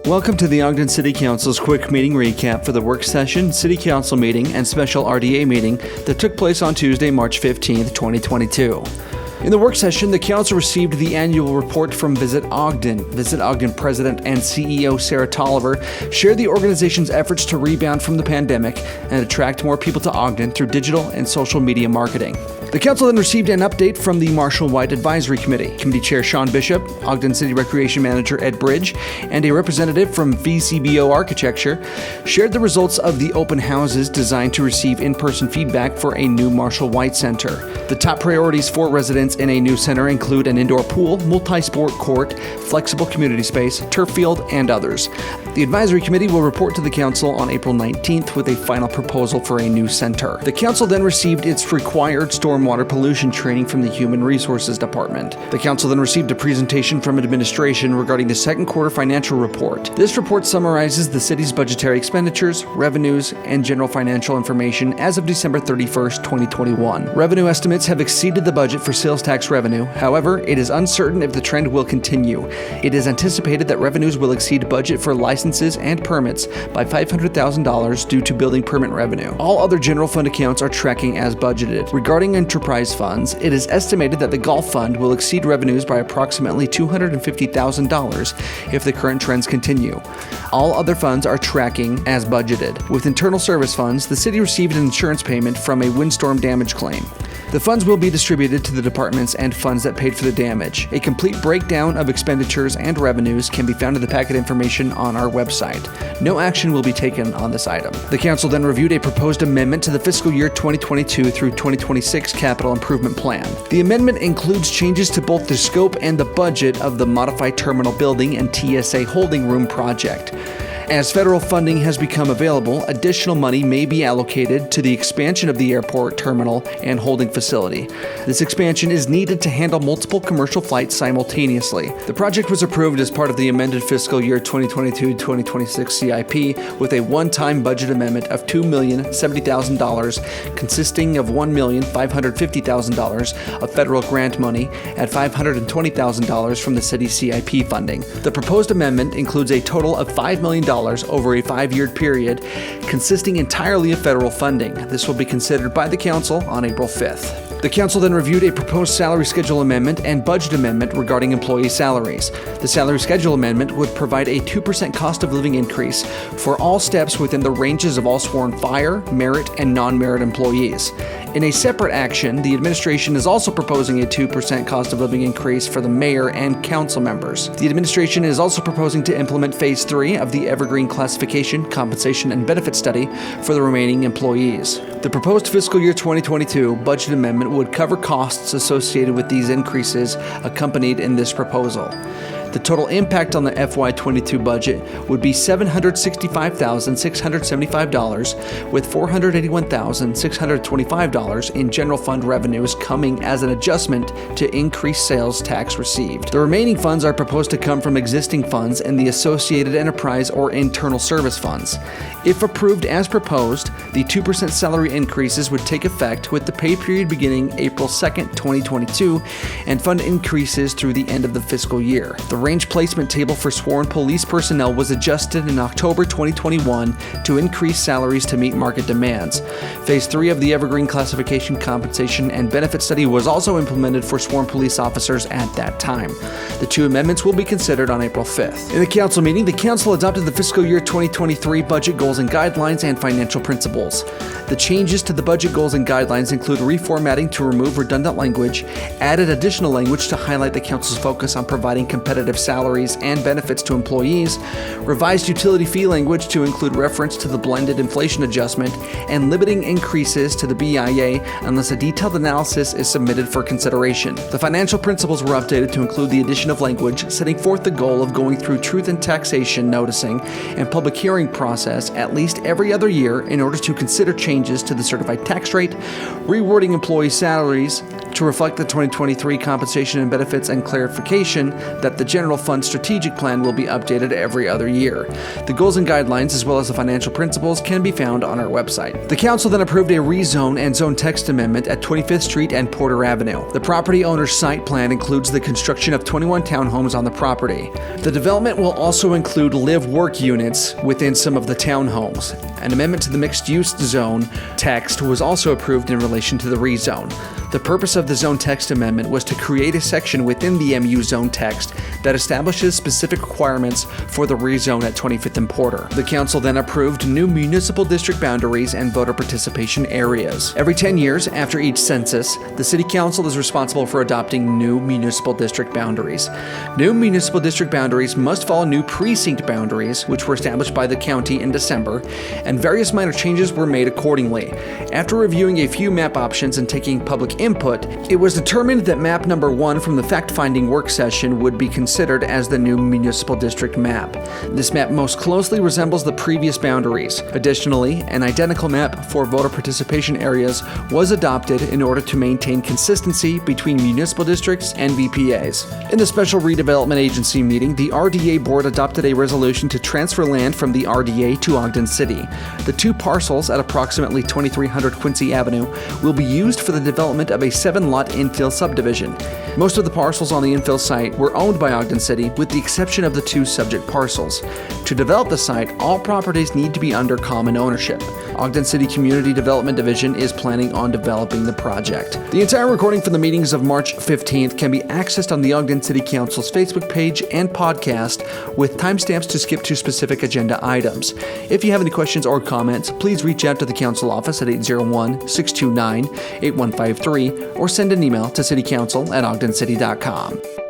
Welcome to the Ogden City Council's quick meeting recap for the work session, City Council meeting, and special RDA meeting that took place on Tuesday, March 15th, 2022. In the work session, the Council received the annual report from Visit Ogden. Visit Ogden President and CEO Sarah Tolliver shared the organization's efforts to rebound from the pandemic and attract more people to Ogden through digital and social media marketing. The Council then received an update from the Marshall White Advisory Committee. Committee Chair Sean Bishop, Ogden City Recreation Manager Ed Bridge, and a representative from VCBO Architecture shared the results of the open houses designed to receive in-person feedback for a new Marshall White Center. The top priorities for residents in a new center include an indoor pool, multi-sport court, flexible community space, turf field, and others. The Advisory Committee will report to the Council on April 19th with a final proposal for a new center. The Council then received its required stormwater pollution training from the Human Resources Department. The Council then received a presentation from administration regarding the second quarter financial report. This report summarizes the city's budgetary expenditures, revenues, and general financial information as of December 31st, 2021. Revenue estimates have exceeded the budget for sales tax revenue. However, it is uncertain if the trend will continue. It is anticipated that revenues will exceed budget for licenses and permits by $500,000 due to building permit revenue. All other general fund accounts are tracking as budgeted. Regarding enterprise funds, it is estimated that the golf fund will exceed revenues by approximately $250,000 if the current trends continue. All other funds are tracking as budgeted. With internal service funds, the city received an insurance payment from a windstorm damage claim. The funds will be distributed to the departments and funds that paid for the damage. A complete breakdown of expenditures and revenues can be found in the packet information on our website. No action will be taken on this item. The Council then reviewed a proposed amendment to the fiscal year 2022 through 2026 capital improvement plan. The amendment includes changes to both the scope and the budget of the modified terminal building and TSA holding room project. As federal funding has become available, additional money may be allocated to the expansion of the airport terminal and holding facility. This expansion is needed to handle multiple commercial flights simultaneously. The project was approved as part of the amended fiscal year 2022-2026 CIP with a one-time budget amendment of $2,070,000, consisting of $1,550,000 of federal grant money and $520,000 from the city's CIP funding. The proposed amendment includes a total of $5 million over a 5-year period, consisting entirely of federal funding. This will be considered by the Council on April 5th. The Council then reviewed a proposed salary schedule amendment and budget amendment regarding employee salaries. The salary schedule amendment would provide a 2% cost of living increase for all steps within the ranges of all sworn fire, merit, and non-merit employees. In a separate action, the administration is also proposing a 2% cost of living increase for the mayor and council members. The administration is also proposing to implement Phase 3 of the Evergreen Classification, Compensation, and Benefit Study for the remaining employees. The proposed fiscal year 2022 budget amendment would cover costs associated with these increases accompanied in this proposal. The total impact on the FY22 budget would be $765,675, with $481,625 in general fund revenues coming as an adjustment to increased sales tax received. The remaining funds are proposed to come from existing funds and the associated enterprise or internal service funds. If approved as proposed, the 2% salary increases would take effect with the pay period beginning April 2nd, 2022, and fund increases through the end of the fiscal year. The range placement table for sworn police personnel was adjusted in October 2021 to increase salaries to meet market demands. Phase 3 of the Evergreen Classification, Compensation, and Benefit Study was also implemented for sworn police officers at that time. The two amendments will be considered on April 5th. In the Council meeting, the Council adopted the fiscal year 2023 budget goals and guidelines and financial principles. The changes to the budget goals and guidelines include reformatting to remove redundant language, added additional language to highlight the Council's focus on providing competitive salaries and benefits to employees, revised utility fee language to include reference to the blended inflation adjustment, and limiting increases to the BIA unless a detailed analysis is submitted for consideration. The financial principles were updated to include the addition of language setting forth the goal of going through truth and taxation noticing and public hearing process at least every other year in order to consider changes to the certified tax rate, rewarding employee salaries, to reflect the 2023 compensation and benefits and clarification that the general fund strategic plan will be updated every other year. The goals and guidelines, as well as the financial principles, can be found on our website. The council then approved a rezone and zone text amendment at 25th Street and Porter Avenue. The property owner's site plan includes the construction of 21 townhomes on the property. The development will also include live-work units within some of the townhomes. An amendment to the mixed-use zone text was also approved in relation to the rezone. The purpose of the zone text amendment was to create a section within the MU zone text that establishes specific requirements for the rezone at 25th and Porter. The council then approved new municipal district boundaries and voter participation areas. Every 10 years after each census, the City Council is responsible for adopting new municipal district boundaries. New municipal district boundaries must follow new precinct boundaries, which were established by the county in December, and various minor changes were made accordingly. After reviewing a few map options and taking public input, it was determined that map number 1 from the fact-finding work session would be considered as the new municipal district map. This map most closely resembles the previous boundaries. Additionally, an identical map for voter participation areas was adopted in order to maintain consistency between municipal districts and VPAs. In the Special Redevelopment Agency meeting, the RDA board adopted a resolution to transfer land from the RDA to Ogden City. The 2 parcels at approximately 2300 Quincy Avenue will be used for the development of a 7-lot infill subdivision. Most of the parcels on the infill site were owned by Ogden City, with the exception of the 2 subject parcels. To develop the site, all properties need to be under common ownership. Ogden City Community Development Division is planning on developing the project. The entire recording from the meetings of March 15th can be accessed on the Ogden City Council's Facebook page and podcast, with timestamps to skip to specific agenda items. If you have any questions or comments, please reach out to the council office at 801-629-8153 or send an email to citycouncil@ogdencity.com.